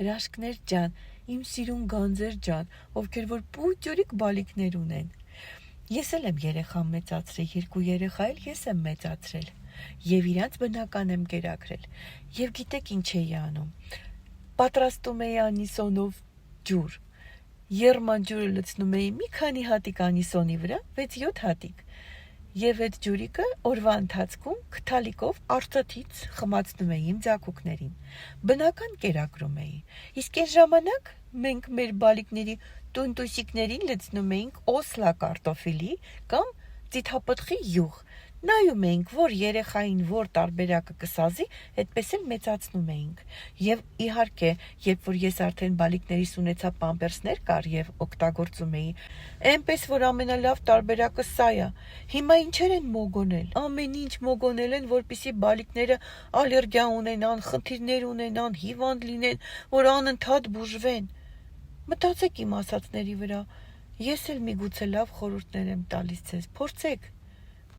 հրաշքներ ջան, իմ սիրուն գանձեր ջան, ովքեր որ պուճուրիկ բալիկներ ունեն։ Ես էլ եմ երեխա մեծացրել, 2 երեխա էլ ես եմ մեծացրել եւ իրանց բնական եմ կերակրել։ Եվ գիտեք ինչ էի անում։ Պատրաստում էի անիսոնով ջուր։ Եռման ջուրը լցնում էի մի քանի հատիկ անիսոնի վրա, 6-7 հատիկ։ Եվ այդ ջուրիկը օրվա ընթացքում քթալիկով արծաթից խմացնում էի իմ ձագուկներին։ Բնական կերակրում էի։ Իսկ այս ժամանակ մենք մեր բալիկների տունտուսիկներին լցնում էինք օսլա կարտոֆիլի կամ ծիթապտղի յուղ։ Նայում էինք, որ երեխային որ տարբերակը կսազի, այդպես էլ մեծացնում էինք։ Եվ իհարկե, երբ որ ես արդեն բալիկներիս ունեցա պամպերսներ կար եւ օգտագործում էի, այնպես որ ամենալավ տարբերակը սա է։ Հիմա ինչեր են մոգոնել։ Ամեն ինչ մոգոնել են, որպեսզի բալիկները ալերգիա ունենան, խնդիրներ ունենան, հիվանդ լինեն, որ անընդհատ բուժվեն։ Մտածեք իմ ասածների վրա։ Ես էլ միգուցե լավ խորհուրդներ եմ տալիս ձեզ։ Փորձեք։